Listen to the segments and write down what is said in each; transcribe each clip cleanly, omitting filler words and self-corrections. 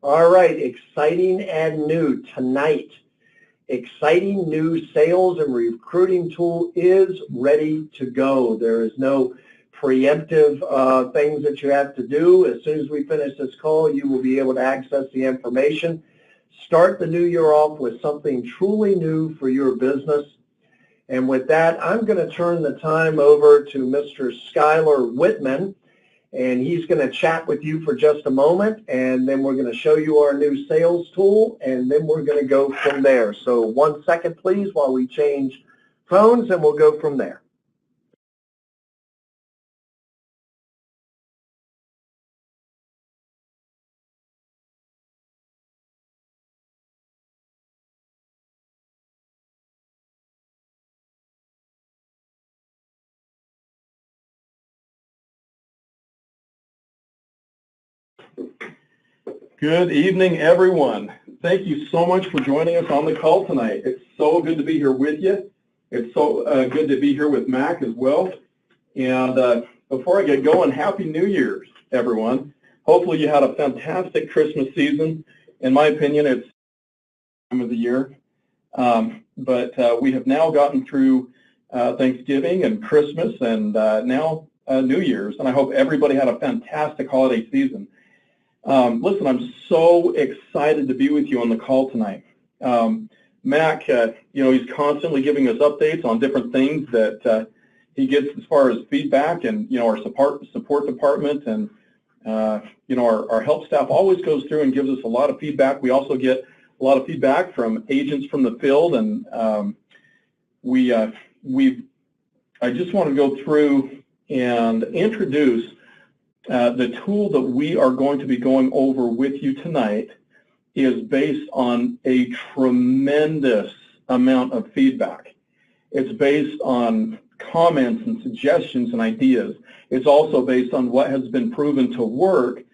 All right, exciting and new tonight. Exciting new sales and recruiting tool is ready to go. There is no preemptive things that you have to do. As soon as we finish this call, you will be able to access the information. Start the new year off with something truly new for your business. And with that, I'm going to turn the time over to Mr. Skylar Whitman. And he's going to chat with you for just a moment, and then we're going to show you our new sales tool, and then we're going to go from there. So 1 second, please, while we change phones, and we'll go from there. Good evening, everyone. Thank you so much for joining us on the call tonight. It's so good to be here with you. It's so good to be here with Mac as well. And before I get going, Happy New Year's, everyone. Hopefully you had a fantastic Christmas season. In my opinion, it's the time of the year. But we have now gotten through Thanksgiving and Christmas and now New Year's. And I hope everybody had a fantastic holiday season. Listen, I'm so excited to be with you on the call tonight. Mac, he's constantly giving us updates on different things that he gets as far as feedback, and our support department and our help staff always goes through and gives us a lot of feedback. We also get a lot of feedback from agents from the field, and I just want to go through and introduce the tool that we are going to be going over with you tonight is based on a tremendous amount of feedback. It's based on comments and suggestions and ideas. It's also based on what has been proven to work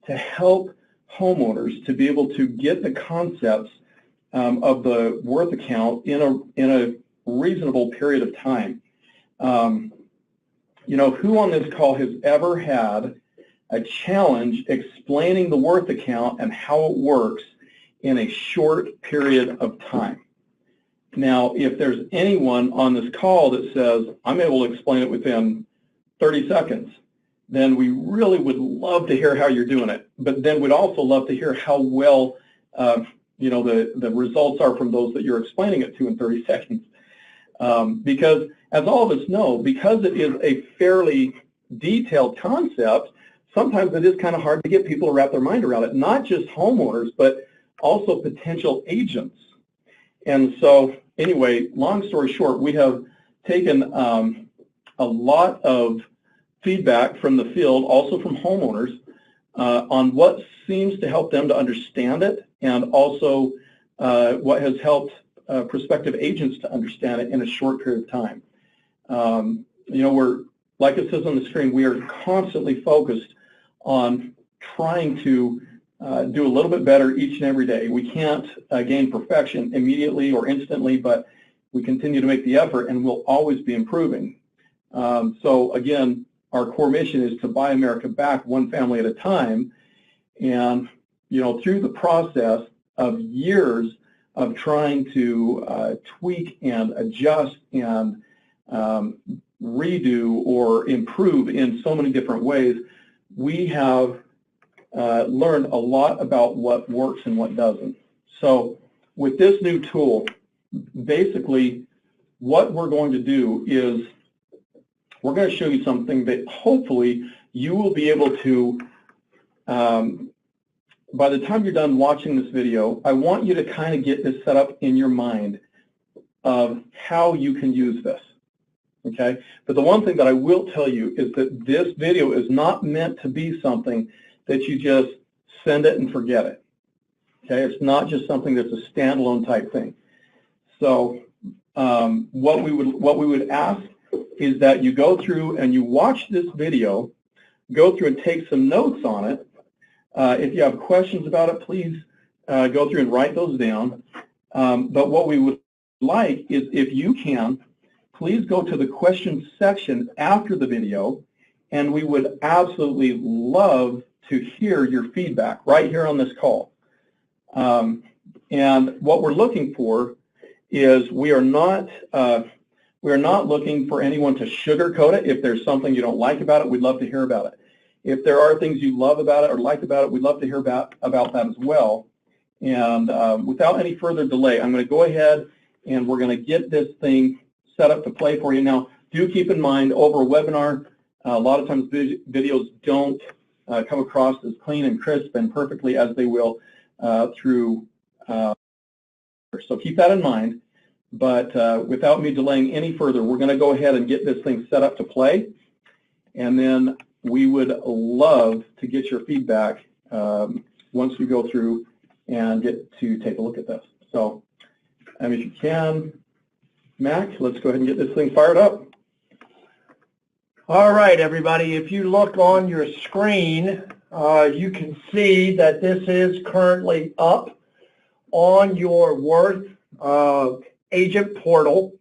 to help homeowners to be able to get the concepts of the worth account in a reasonable period of time. Who on this call has ever had a challenge explaining the worth account and how it works in a short period of time? Now, if there's anyone on this call that says, I'm able to explain it within 30 seconds, then we really would love to hear how you're doing it. But then we'd also love to hear how well, the results are from those that you're explaining it to in 30 seconds. Because as all of us know, because it is a fairly detailed concept, sometimes it is kind of hard to get people to wrap their mind around it, not just homeowners, but also potential agents. And so anyway, long story short, we have taken a lot of feedback from the field, also from homeowners, on what seems to help them to understand it, and also what has helped prospective agents to understand it in a short period of time. We're, like it says on the screen, we are constantly focused on trying to do a little bit better each and every day. We can't gain perfection immediately or instantly, but we continue to make the effort, and we'll always be improving. So again, our core mission is to buy America back one family at a time. And through the process of years of trying to tweak and adjust and redo or improve in so many different ways, we have learned a lot about what works and what doesn't. So with this new tool, basically what we're going to do is we're going to show you something that hopefully you will be able to, by the time you're done watching this video, I want you to kind of get this set up in your mind of how you can use this. Okay, but the one thing that I will tell you is that this video is not meant to be something that you just send it and forget it. Okay, it's not just something that's a standalone type thing. So what we would ask is that you go through and you watch this video, go through and take some notes on it. If you have questions about it, please go through and write those down. But what we would like is, if you can, please go to the questions section after the video, and we would absolutely love to hear your feedback right here on this call. And what we're looking for is we are not looking for anyone to sugarcoat it. If there's something you don't like about it, we'd love to hear about it. If there are things you love about it or like about it, we'd love to hear about that as well. And without any further delay, I'm going to go ahead and we're going to get this thing set up to play for you. Now, do keep in mind, over a webinar, a lot of times videos don't come across as clean and crisp and perfectly as they will through. So keep that in mind. But without me delaying any further, we're going to go ahead and get this thing set up to play. And then we would love to get your feedback once we go through and get to take a look at this. So if you can, Mac, let's go ahead and get this thing fired up. All right, everybody, if you look on your screen, you can see that this is currently up on your Worth agent portal.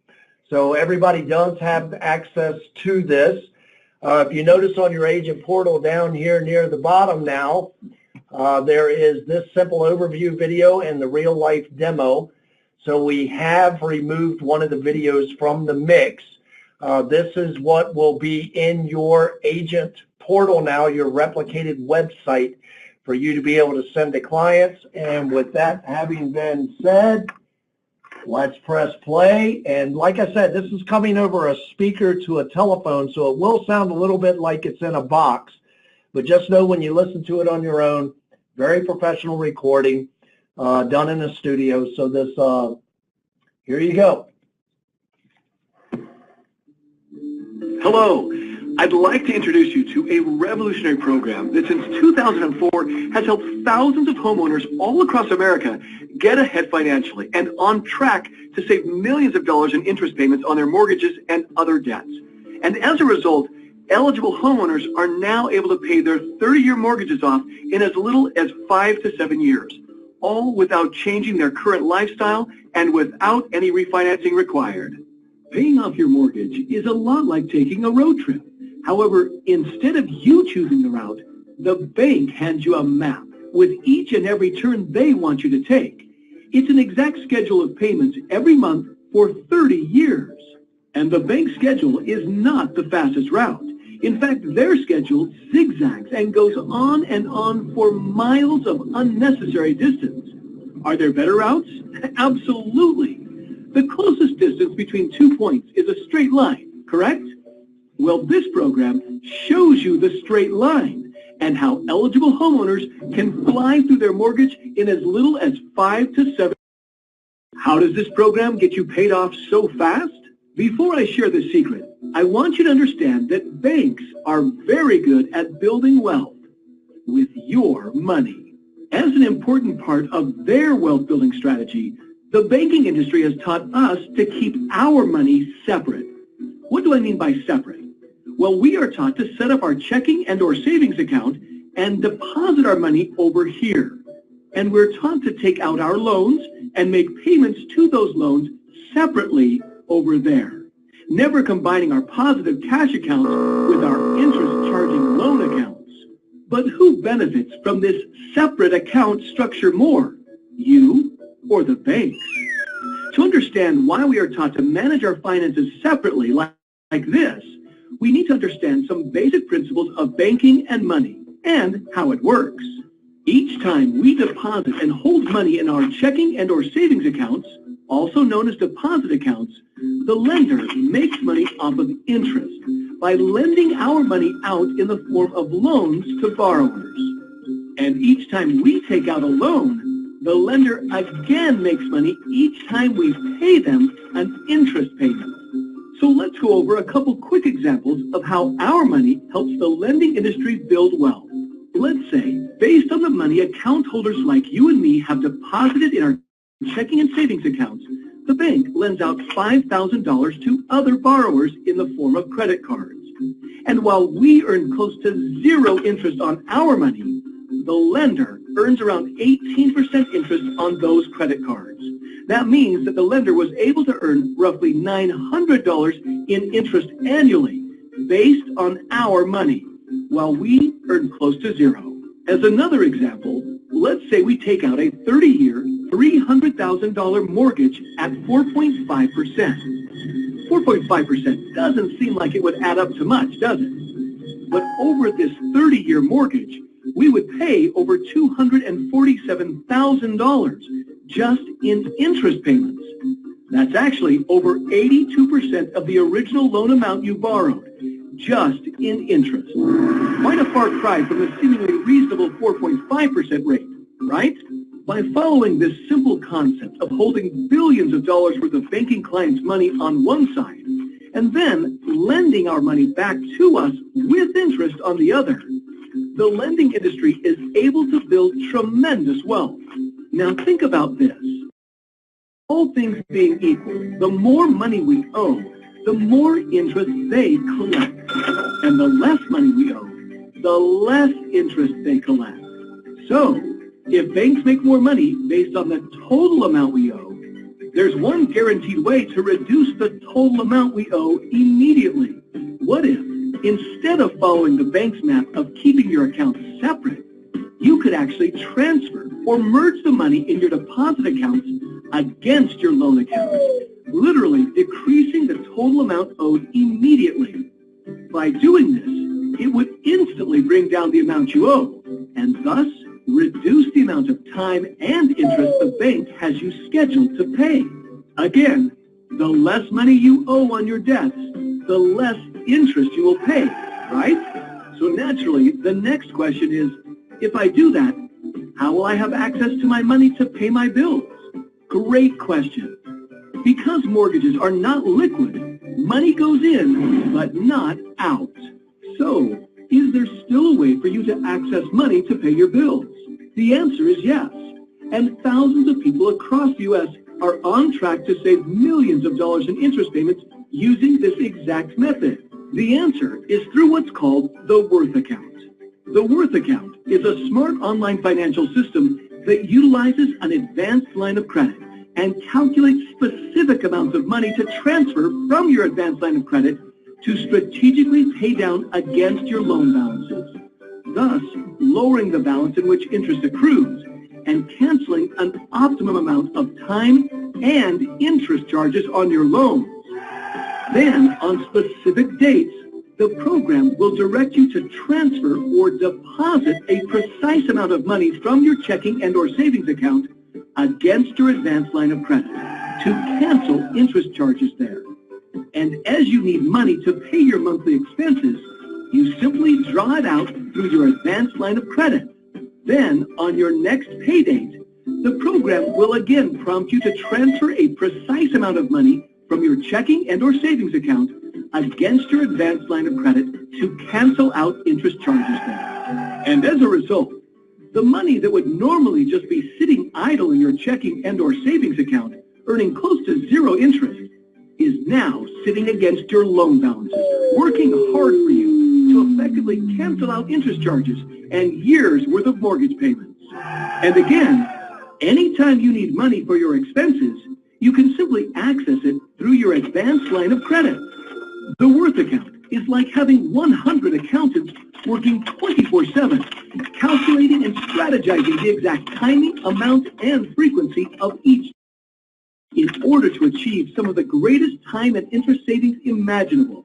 So everybody does have access to this. If you notice on your agent portal down here near the bottom now, there is this simple overview video and the real life demo. So we have removed one of the videos from the mix. This is what will be in your agent portal now, your replicated website, for you to be able to send to clients. And with that having been said, let's press play. And like I said, this is coming over a speaker to a telephone, so it will sound a little bit like it's in a box. But just know when you listen to it on your own, very professional recording, done in a studio. So this, here you go. Hello, I'd like to introduce you to a revolutionary program that since 2004 has helped thousands of homeowners all across America get ahead financially and on track to save millions of dollars in interest payments on their mortgages and other debts. And as a result, eligible homeowners are now able to pay their 30-year mortgages off in as little as 5 to 7 years, all without changing their current lifestyle and without any refinancing required. Paying off your mortgage is a lot like taking a road trip. However, instead of you choosing the route, the bank hands you a map with each and every turn they want you to take. It's an exact schedule of payments every month for 30 years. And the bank schedule is not the fastest route. In fact, their schedule zigzags and goes on for miles of unnecessary distance. Are there better routes? Absolutely. The closest distance between 2 points is a straight line, correct? Well, this program shows you the straight line and how eligible homeowners can fly through their mortgage in as little as 5 to 7 years. How does this program get you paid off so fast? Before I share the secret, I want you to understand that banks are very good at building wealth with your money. As an important part of their wealth building strategy, the banking industry has taught us to keep our money separate. What do I mean by separate? Well, we are taught to set up our checking and or savings account and deposit our money over here. And we're taught to take out our loans and make payments to those loans separately over there, never combining our positive cash accounts with our interest-charging loan accounts. But who benefits from this separate account structure more? You or the banks? To understand why we are taught to manage our finances separately like this, we need to understand some basic principles of banking and money and how it works. Each time we deposit and hold money in our checking and or savings accounts, also known as deposit accounts, the lender makes money off of interest by lending our money out in the form of loans to borrowers. And each time we take out a loan, the lender again makes money each time we pay them an interest payment. So let's go over a couple quick examples of how our money helps the lending industry build wealth. Let's say, based on the money account holders like you and me have deposited in our checking and savings accounts, the bank lends out $5,000 to other borrowers in the form of credit cards. And while we earn close to zero interest on our money, the lender earns around 18% interest on those credit cards. That means that the lender was able to earn roughly $900 in interest annually based on our money, while we earn close to zero. As another example, let's say we take out a 30-year, $300,000 mortgage at 4.5%. 4.5% doesn't seem like it would add up to much, does it? But over this 30-year mortgage, we would pay over $247,000 just in interest payments. That's actually over 82% of the original loan amount you borrowed, just in interest. Quite a far cry from the seemingly reasonable 4.5% rate, right? By following this simple concept of holding billions of dollars worth of banking clients' money on one side, and then lending our money back to us with interest on the other, the lending industry is able to build tremendous wealth. Now think about this. All things being equal, the more money we owe, the more interest they collect. And the less money we owe, the less interest they collect. So, if banks make more money based on the total amount we owe, there's one guaranteed way to reduce the total amount we owe immediately. What if, instead of following the bank's map of keeping your accounts separate, you could actually transfer or merge the money in your deposit accounts against your loan accounts, literally decreasing the total amount owed immediately. By doing this, it would instantly bring down the amount you owe, and thus reduce the amount of time and interest the bank has you scheduled to pay. Again, the less money you owe on your debts, the less interest you will pay, right? So naturally, the next question is, if I do that, how will I have access to my money to pay my bills? Great question. Because mortgages are not liquid, money goes in, but not out. So, is there still a way for you to access money to pay your bills? The answer is yes. And thousands of people across the U.S. are on track to save millions of dollars in interest payments using this exact method. The answer is through what's called the Worth Account. The Worth Account is a smart online financial system that utilizes an advanced line of credit and calculates specific amounts of money to transfer from your advanced line of credit to strategically pay down against your loan balances, thus lowering the balance in which interest accrues and canceling an optimum amount of time and interest charges on your loans. Then, on specific dates, the program will direct you to transfer or deposit a precise amount of money from your checking and or savings account against your advanced line of credit to cancel interest charges there. And as you need money to pay your monthly expenses, you simply draw it out through your advanced line of credit. Then, on your next pay date, the program will again prompt you to transfer a precise amount of money from your checking and or savings account against your advanced line of credit to cancel out interest charges there. And as a result, the money that would normally just be sitting idle in your checking and or savings account, earning close to zero interest, is now sitting against your loan balances, working hard for you to effectively cancel out interest charges and years' worth of mortgage payments. And again, anytime you need money for your expenses, you can simply access it through your advanced line of credit. The Worth Account is like having 100 accountants working 24/7, calculating and strategizing the exact timing, amount, and frequency of each in order to achieve some of the greatest time and interest savings imaginable.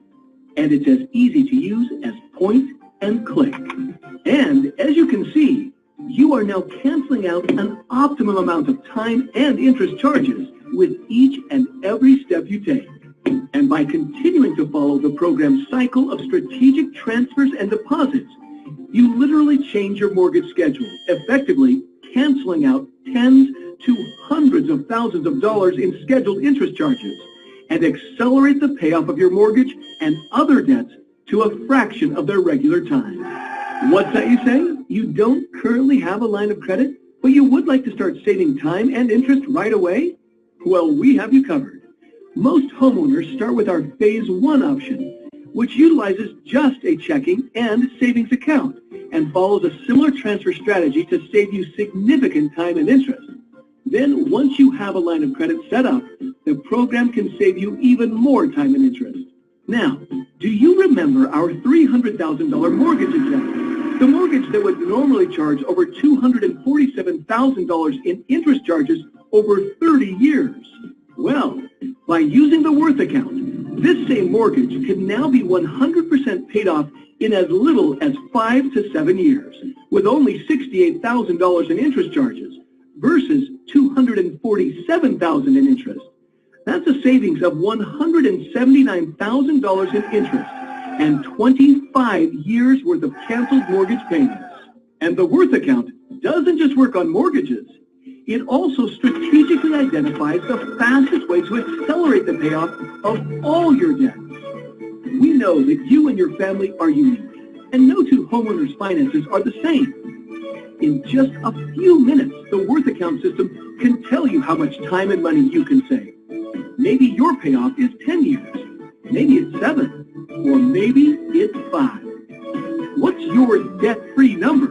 And it's as easy to use as point and click. And as you can see, you are now canceling out an optimum amount of time and interest charges with each and every step you take. And by continuing to follow the program's cycle of strategic transfers and deposits, you literally change your mortgage schedule, effectively canceling out tens to hundreds of thousands of dollars in scheduled interest charges, and accelerate the payoff of your mortgage and other debts to a fraction of their regular time. What's that you say? You don't currently have a line of credit, but you would like to start saving time and interest right away? Well, we have you covered. Most homeowners start with our Phase 1 option, which utilizes just a checking and savings account and follows a similar transfer strategy to save you significant time and interest. Then, once you have a line of credit set up, the program can save you even more time and interest. Now, do you remember our $300,000 mortgage example? The mortgage that would normally charge over $247,000 in interest charges over 30 years. Well, by using the Worth account, this same mortgage can now be 100% paid off in as little as 5 to 7 years, with only $68,000 in interest charges versus $247,000 in interest. That's a savings of $179,000 in interest and 25 years worth of canceled mortgage payments. And the Worth account doesn't just work on mortgages. It also strategically identifies the fastest way to accelerate the payoff of all your debts. We know that you and your family are unique, and no two homeowners' finances are the same. In just a few minutes, the Worth account system can tell you how much time and money you can save. Maybe your payoff is 10 years, maybe it's 7, or maybe it's 5. What's your debt-free number?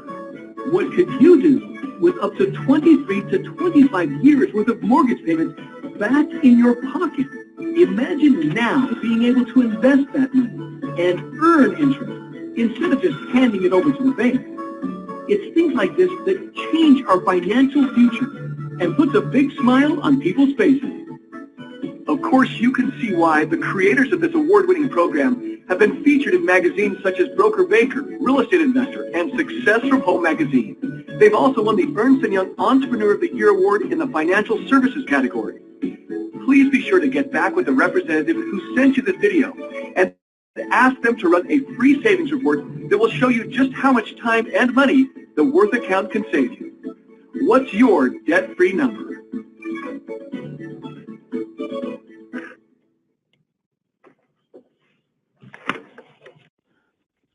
What could you do with up to 23 to 25 years worth of mortgage payments back in your pocket? Imagine now being able to invest that money and earn interest instead of just handing it over to the bank. It's things like this that change our financial future and puts a big smile on people's faces. Of course, you can see why the creators of this award-winning program have been featured in magazines such as Broker Baker, Real Estate Investor, and Success from Home magazine. They've also won the Ernst & Young Entrepreneur of the Year Award in the Financial Services category. Please be sure to get back with the representative who sent you this video and ask them to run a free savings report that will show you just how much time and money the Worth account can save you. What's your debt-free number?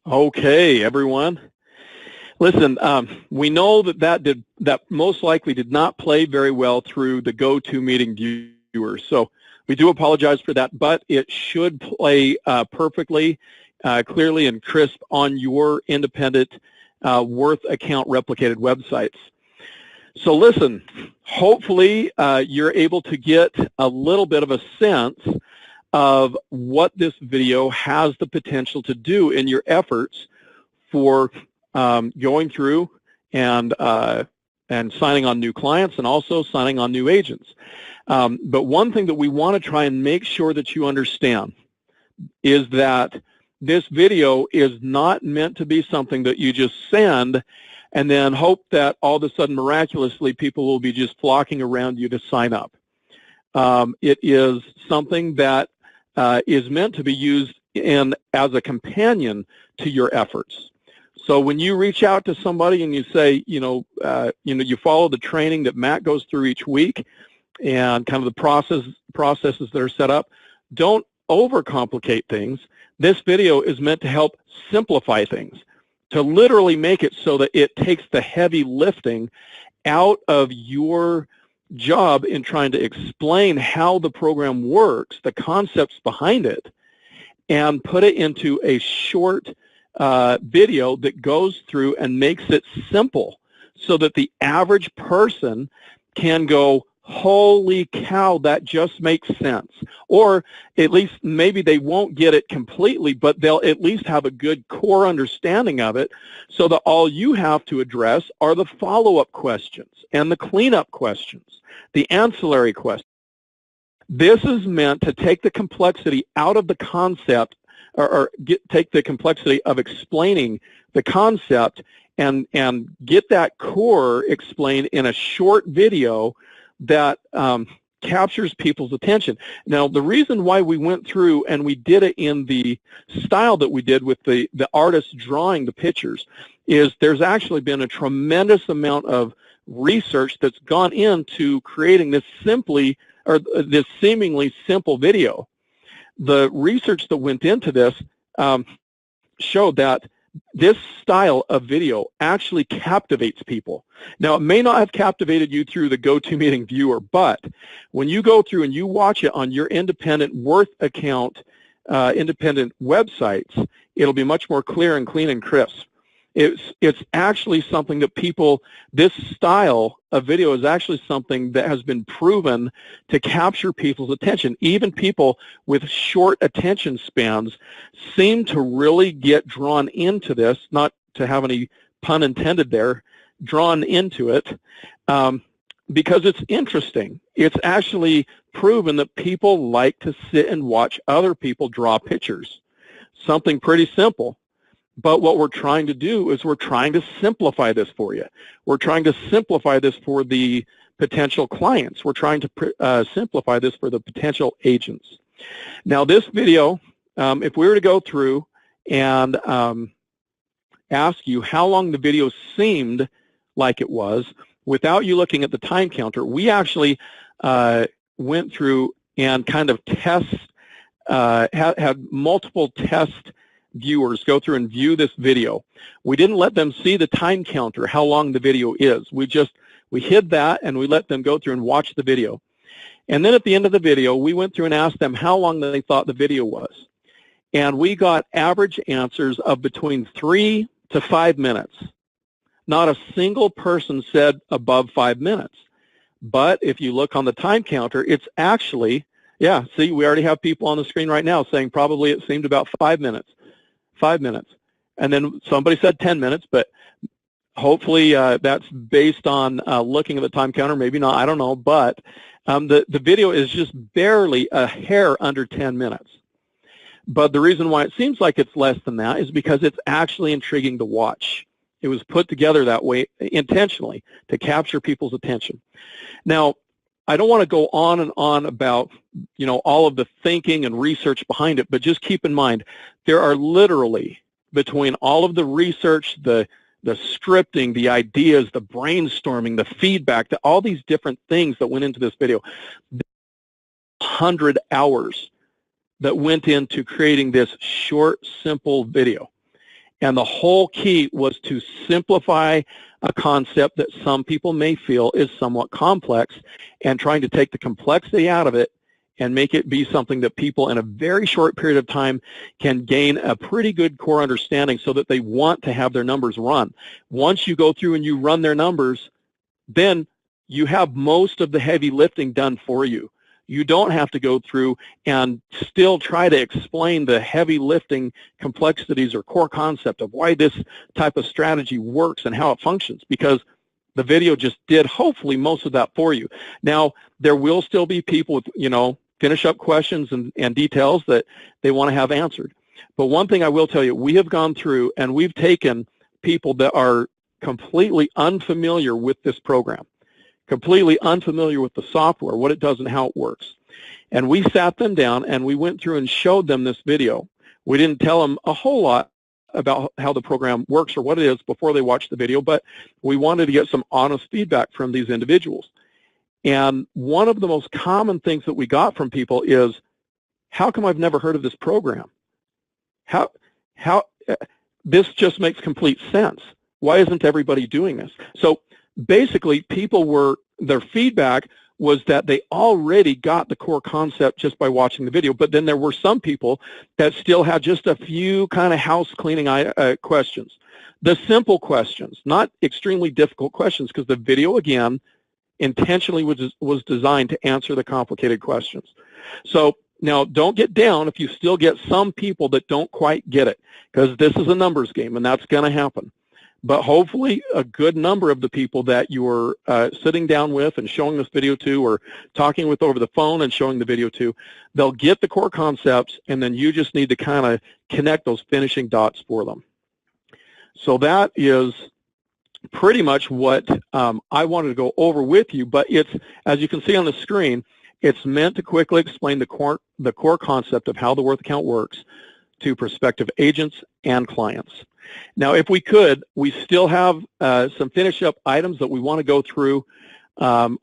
Okay, everyone. Listen, we know that most likely did not play very well through the GoToMeeting viewers. So we do apologize for that, but it should play perfectly, clearly and crisp on your independent Worth account replicated websites. So listen, hopefully you're able to get a little bit of a sense of what this video has the potential to do in your efforts for going through and signing on new clients and also signing on new agents. But one thing that we want to try and make sure that you understand is that this video is not meant to be something that you just send and then hope that all of a sudden miraculously people will be just flocking around you to sign up. It is something that is meant to be used as a companion to your efforts. So when you reach out to somebody and you say, you follow the training that Matt goes through each week and kind of the processes that are set up, don't overcomplicate things. This video is meant to help simplify things, to literally make it so that it takes the heavy lifting out of your job in trying to explain how the program works, the concepts behind it, and put it into a short video that goes through and makes it simple so that the average person can go, holy cow, that just makes sense. Or at least maybe they won't get it completely, but they'll at least have a good core understanding of it so that all you have to address are the follow-up questions and the cleanup questions, the ancillary questions. This is meant to take the complexity out of the concept take the complexity of explaining the concept and get that core explained in a short video that captures people's attention. Now, the reason why we went through and we did it in the style that we did with the artist drawing the pictures is there's actually been a tremendous amount of research that's gone into creating this this seemingly simple video. The research that went into this showed that this style of video actually captivates people. Now, it may not have captivated you through the GoToMeeting viewer, but when you go through and you watch it on your independent Worth account, independent websites, it'll be much more clear and clean and crisp. It's actually something that this style of video is actually something that has been proven to capture people's attention. Even people with short attention spans seem to really get drawn into this, not to have any pun intended there, drawn into it because it's interesting. It's actually proven that people like to sit and watch other people draw pictures. Something pretty simple. But what we're trying to do is we're trying to simplify this for you. We're trying to simplify this for the potential clients. We're trying to simplify this for the potential agents. Now this video, if we were to go through and ask you how long the video seemed like it was, without you looking at the time counter, we actually went through and kind of had multiple test viewers go through and view this video. We didn't let them see the time counter, how long the video is. We hid that and we let them go through and watch the video. And then at the end of the video, we went through and asked them how long they thought the video was. And we got average answers of between 3 to 5 minutes. Not a single person said above 5 minutes. But if you look on the time counter, it's actually, yeah, see, we already have people on the screen right now saying probably it seemed about 5 minutes. 5 minutes. And then somebody said 10 minutes, but hopefully that's based on looking at the time counter, maybe not, I don't know, but the video is just barely a hair under 10 minutes. But the reason why it seems like it's less than that is because it's actually intriguing to watch. It was put together that way intentionally to capture people's attention. Now, I don't want to go on and on about, you know, all of the thinking and research behind it, but just keep in mind, there are literally, between all of the research, the scripting, the ideas, the brainstorming, the feedback, all these different things that went into this video, 100 hours that went into creating this short, simple video. And the whole key was to simplify a concept that some people may feel is somewhat complex and trying to take the complexity out of it and make it be something that people in a very short period of time can gain a pretty good core understanding so that they want to have their numbers run. Once you go through and you run their numbers, then you have most of the heavy lifting done for you. You don't have to go through and still try to explain the heavy lifting complexities or core concept of why this type of strategy works and how it functions, because the video just did hopefully most of that for you. Now, there will still be people with, you know, finish up questions and details that they want to have answered. But one thing I will tell you, we have gone through and we've taken people that are completely unfamiliar with this program, completely unfamiliar with the software, what it does and how it works. And we sat them down and we went through and showed them this video. We didn't tell them a whole lot about how the program works or what it is before they watched the video, but we wanted to get some honest feedback from these individuals. And one of the most common things that we got from people is, how come I've never heard of this program? This just makes complete sense. Why isn't everybody doing this? So basically, their feedback was that they already got the core concept just by watching the video, but then there were some people that still had just a few kind of house cleaning questions. The simple questions, not extremely difficult questions, because the video, again, intentionally was designed to answer the complicated questions. So now don't get down if you still get some people that don't quite get it, because this is a numbers game and that's going to happen. But hopefully a good number of the people that you're sitting down with and showing this video to, or talking with over the phone and showing the video to, they'll get the core concepts, and then you just need to kind of connect those finishing dots for them. So that is pretty much what I wanted to go over with you, but it's, as you can see on the screen, it's meant to quickly explain the core concept of how the Worth account works to prospective agents and clients. Now, if we could, we still have some finish-up items that we want to go through on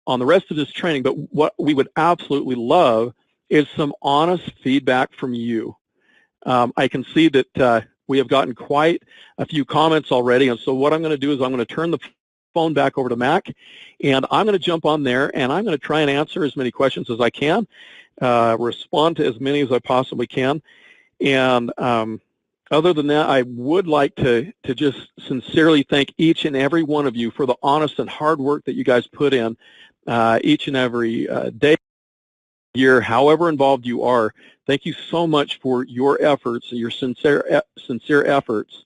the rest of this training, but what we would absolutely love is some honest feedback from you. I can see that we have gotten quite a few comments already, and so what I'm going to do is I'm going to turn the phone back over to Mac, and I'm going to jump on there, and I'm going to try and answer as many questions as I can, respond to as many as I possibly can, and other than that, I would like to just sincerely thank each and every one of you for the honest and hard work that you guys put in each and every day, year, however involved you are. Thank you so much for your efforts and your sincere efforts.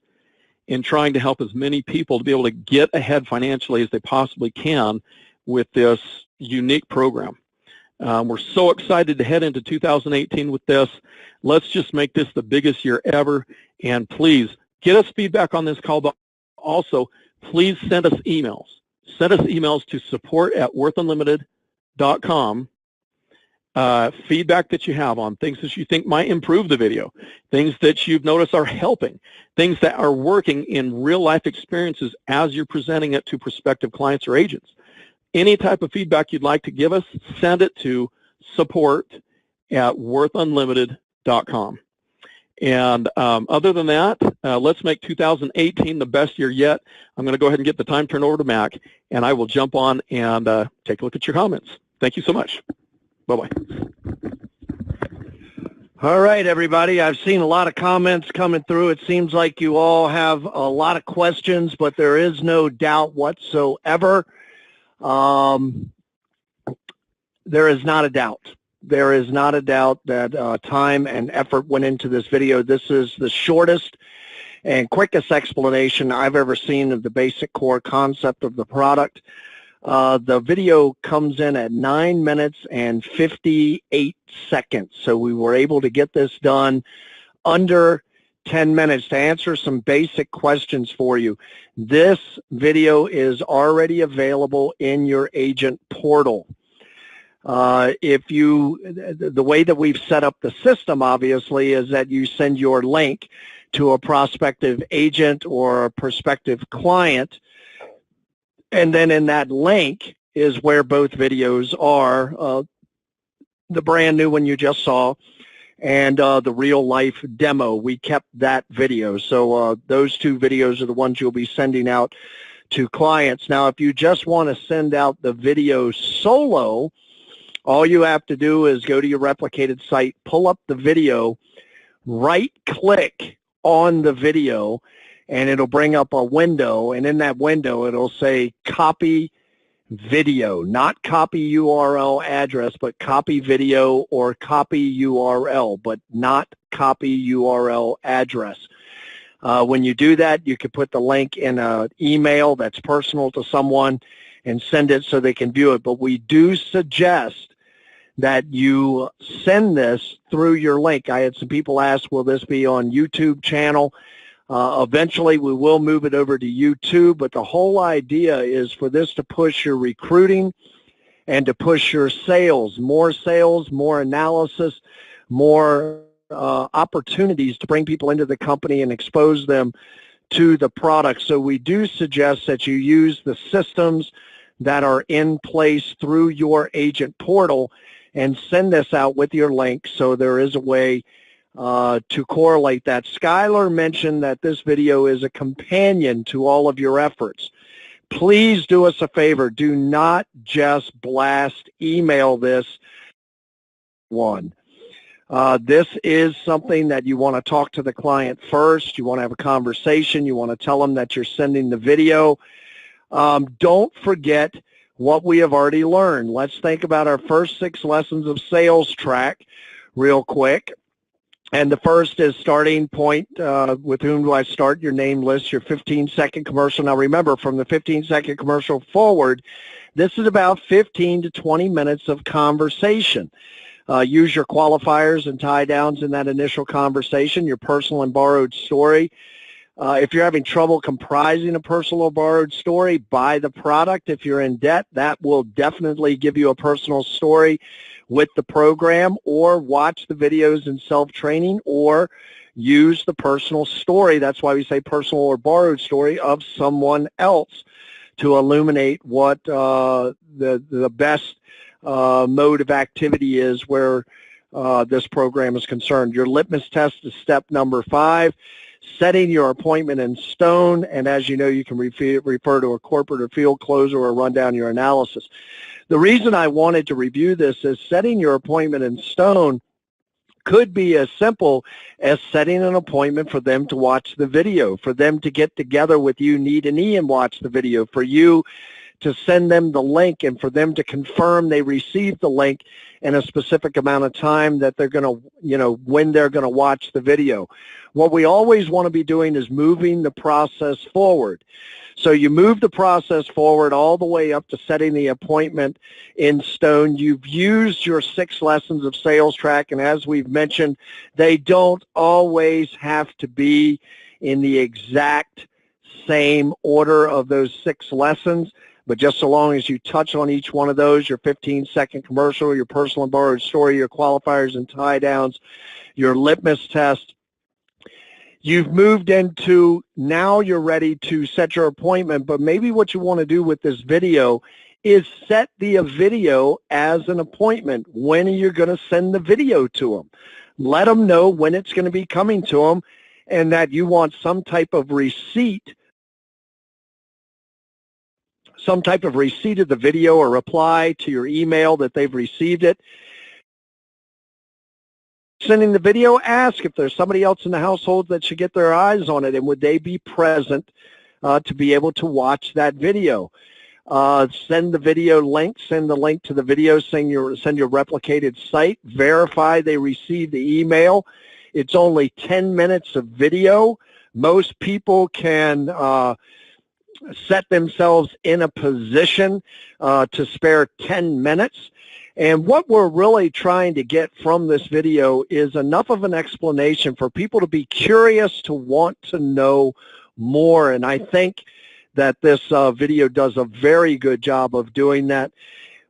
in trying to help as many people to be able to get ahead financially as they possibly can with this unique program. We're so excited to head into 2018 with this. Let's just make this the biggest year ever. And please get us feedback on this call, but also please send us emails. Send us emails to support@worthunlimited.com. Feedback that you have on things that you think might improve the video, things that you've noticed are helping, things that are working in real life experiences as you're presenting it to prospective clients or agents. Any type of feedback you'd like to give us, send it to support@worthunlimited.com. And other than that, let's make 2018 the best year yet. I'm going to go ahead and get the time turned over to Mac, and I will jump on and take a look at your comments. Thank you so much. Bye-bye. All right, everybody. I've seen a lot of comments coming through. It seems like you all have a lot of questions, but there is no doubt whatsoever. There is not a doubt. There is not a doubt that time and effort went into this video. This is the shortest and quickest explanation I've ever seen of the basic core concept of the product. The video comes in at 9 minutes and 58 seconds. So we were able to get this done under 10 minutes to answer some basic questions for you. This video is already available in your agent portal. The way that we've set up the system, obviously, is that you send your link to a prospective agent or a prospective client, and then in that link is where both videos are, the brand new one you just saw, and the real life demo. We kept that video. So those two videos are the ones you'll be sending out to clients. Now, if you just want to send out the video solo, all you have to do is go to your replicated site, pull up the video, right-click on the video, and it'll bring up a window, and in that window it'll say copy video, not copy URL address, but copy video, or copy URL, but not copy URL address. When you do that, you can put the link in an email that's personal to someone and send it so they can view it. But we do suggest that you send this through your link. I had some people ask, will this be on YouTube channel? Eventually, we will move it over to YouTube, but the whole idea is for this to push your recruiting and to push your sales, more analysis, more opportunities to bring people into the company and expose them to the product. So we do suggest that you use the systems that are in place through your agent portal and send this out with your link, so there is a way to correlate that. Skylar mentioned that this video is a companion to all of your efforts. Please do us a favor. Do not just blast email this one. This is something that you want to talk to the client first. You want to have a conversation. You want to tell them that you're sending the video. Don't forget what we have already learned. Let's think about our first 6 lessons of sales track real quick. And the first is starting point, with whom do I start? Your name list, your 15-second commercial. Now remember, from the 15-second commercial forward, this is about 15 to 20 minutes of conversation. Use your qualifiers and tie downs in that initial conversation, your personal and borrowed story. If you're having trouble comprising a personal or borrowed story, buy the product. If you're in debt, that will definitely give you a personal story with the program, or watch the videos in self-training, or use the personal story. That's why we say personal or borrowed story of someone else to illuminate what the best mode of activity is where this program is concerned. Your litmus test is step number 5. Setting your appointment in stone, and as you know, you can refer to a corporate or field closer or run down your analysis. The reason I wanted to review this is setting your appointment in stone could be as simple as setting an appointment for them to watch the video, for them to get together with you knee to knee and watch the video, for you to send them the link and for them to confirm they received the link in a specific amount of time that they're going to, when they're going to watch the video. What we always want to be doing is moving the process forward. So you move the process forward all the way up to setting the appointment in stone. You've used your 6 lessons of sales track, and as we've mentioned, they don't always have to be in the exact same order of those 6 lessons, but just so long as you touch on each one of those, your 15-second commercial, your personal and borrowed story, your qualifiers and tie downs, your litmus test, you've moved into, now you're ready to set your appointment. But maybe what you want to do with this video is set the video as an appointment. When are you going to send the video to them? Let them know when it's going to be coming to them, and that you want some type of receipt of the video or reply to your email that they've received it. Sending the video, ask if there's somebody else in the household that should get their eyes on it, and would they be present to be able to watch that video. Send the video link, send the link to the video, send your replicated site, verify they received the email. It's only 10 minutes of video. Most people can set themselves in a position to spare 10 minutes. And what we're really trying to get from this video is enough of an explanation for people to be curious, to want to know more. And I think that this video does a very good job of doing that.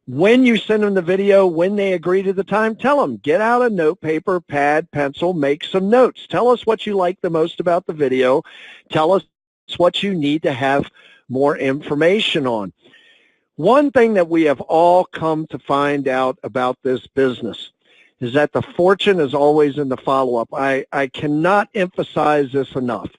When you send them the video, when they agree to the time, tell them, get out a note paper, pad, pencil, make some notes. Tell us what you like the most about the video. Tell us what you need to have more information on. One thing that we have all come to find out about this business is that the fortune is always in the follow-up. I cannot emphasize this enough.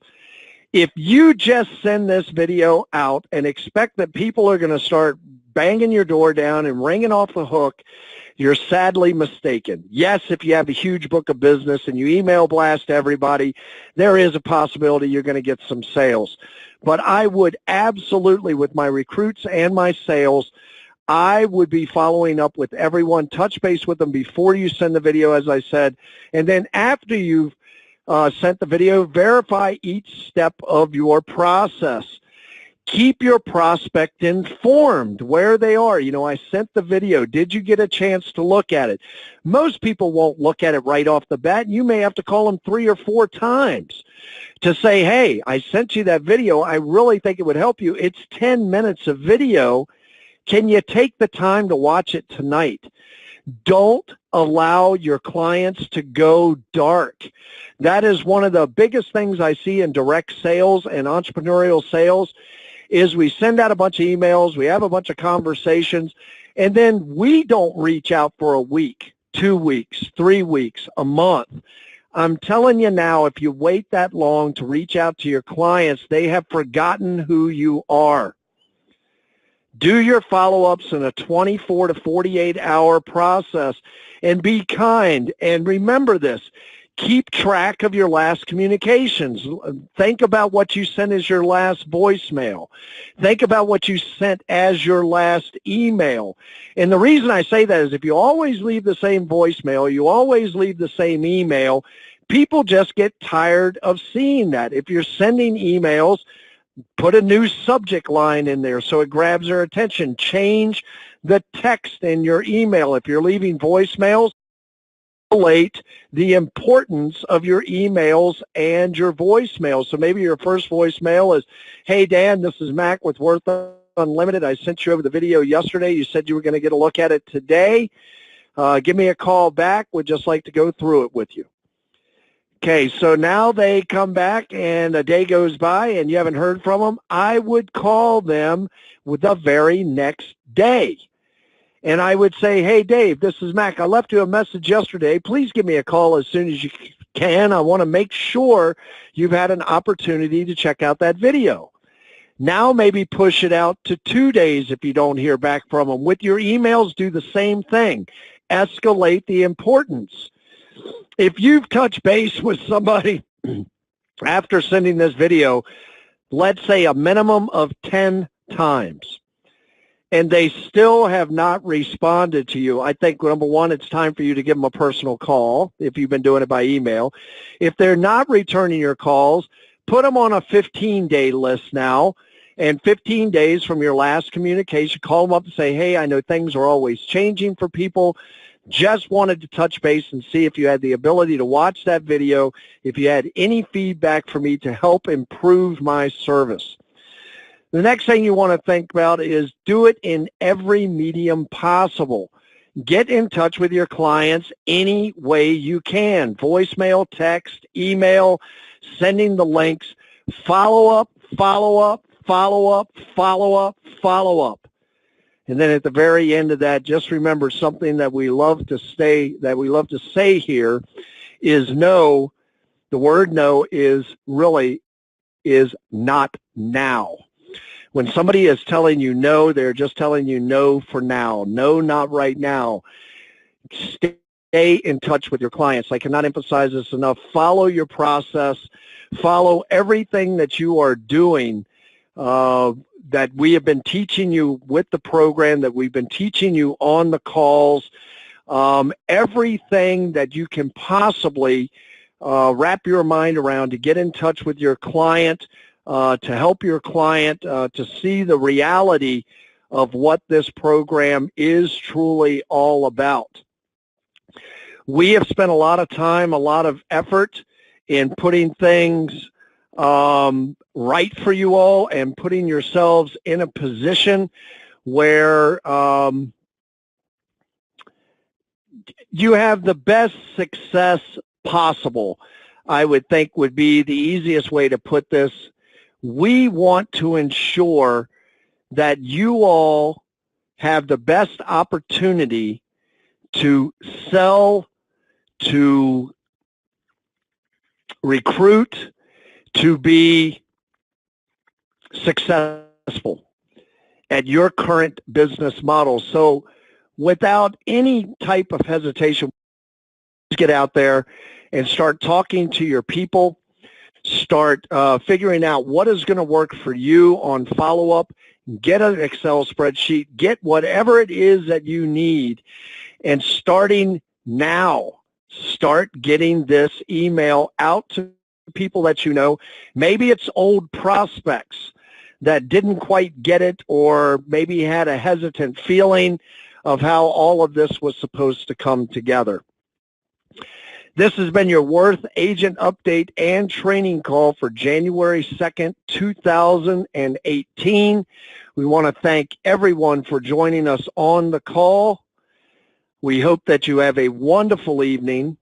If you just send this video out and expect that people are going to start banging your door down and ringing off the hook, you're sadly mistaken. Yes, if you have a huge book of business and you email blast everybody, there is a possibility you're going to get some sales. But I would absolutely, with my recruits and my sales, I would be following up with everyone, touch base with them before you send the video, as I said, and then after you've sent the video, verify each step of your process. Keep your prospect informed where they are. I sent the video. Did you get a chance to look at it? Most people won't look at it right off the bat. You may have to call them 3 or 4 times to say, hey, I sent you that video. I really think it would help you. It's 10 minutes of video. Can you take the time to watch it tonight? Don't allow your clients to go dark. That is one of the biggest things I see in direct sales and entrepreneurial sales is we send out a bunch of emails, we have a bunch of conversations, and then we don't reach out for a week, 2 weeks, 3 weeks, a month. I'm telling you now, if you wait that long to reach out to your clients, they have forgotten who you are. Do your follow-ups in a 24 to 48-hour process, and be kind. And remember this, keep track of your last communications. Think about what you sent as your last voicemail. Think about what you sent as your last email. And the reason I say that is if you always leave the same voicemail, you always leave the same email, people just get tired of seeing that. If you're sending emails, put a new subject line in there so it grabs their attention. Change the text in your email. If you're leaving voicemails, relate the importance of your emails and your voicemails. So maybe your first voicemail is, hey, Dan, this is Mac with Worth Unlimited. I sent you over the video yesterday. You said you were going to get a look at it today. Give me a call back. Would just like to go through it with you. Okay, so now they come back and a day goes by and you haven't heard from them. I would call them with the very next day. And I would say, hey, Dave, this is Mac. I left you a message yesterday. Please give me a call as soon as you can. I want to make sure you've had an opportunity to check out that video. Now maybe push it out to 2 days if you don't hear back from them. With your emails, do the same thing. Escalate the importance. If you've touched base with somebody after sending this video, let's say a minimum of 10 times, and they still have not responded to you, I think, number one, it's time for you to give them a personal call if you've been doing it by email. If they're not returning your calls, put them on a 15-day list now, and 15 days from your last communication, call them up and say, hey, I know things are always changing for people. Just wanted to touch base and see if you had the ability to watch that video, if you had any feedback for me to help improve my service. The next thing you want to think about is do it in every medium possible. Get in touch with your clients any way you can. Voicemail, text, email, sending the links. Follow up, follow up, follow up, follow up, follow up. And then at the very end of that, just remember something that we love to say here is no. The word no is not now. When somebody is telling you no, they're just telling you no for now. No, not right now. Stay in touch with your clients. I cannot emphasize this enough. Follow your process. Follow everything that you are doing that we have been teaching you with the program, that we've been teaching you on the calls. Everything that you can possibly wrap your mind around to get in touch with your client, to help your client to see the reality of what this program is truly all about. We have spent a lot of time, a lot of effort in putting things right for you all and putting yourselves in a position where you have the best success possible, I would think would be the easiest way to put this. We want to ensure that you all have the best opportunity to sell, to recruit, to be successful at your current business model. So without any type of hesitation, get out there and start talking to your people. Start figuring out what is going to work for you on follow-up. Get an Excel spreadsheet. Get whatever it is that you need. And starting now, start getting this email out to people that you know. Maybe it's old prospects that didn't quite get it, or maybe had a hesitant feeling of how all of this was supposed to come together. This has been your Worth Agent Update and Training Call for January 2nd, 2018. We want to thank everyone for joining us on the call. We hope that you have a wonderful evening,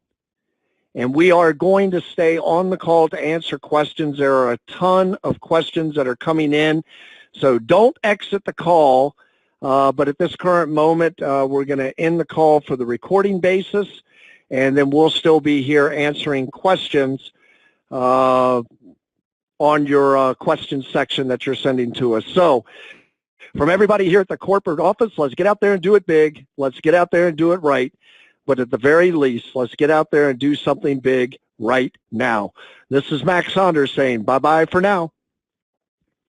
and we are going to stay on the call to answer questions. There are a ton of questions that are coming in, so don't exit the call, but at this current moment, we're going to end the call for the recording basis, and then we'll still be here answering questions on your question section that you're sending to us. So from everybody here at the corporate office, let's get out there and do it big. Let's get out there and do it right. But at the very least, let's get out there and do something big right now. This is Max Saunders saying bye-bye for now.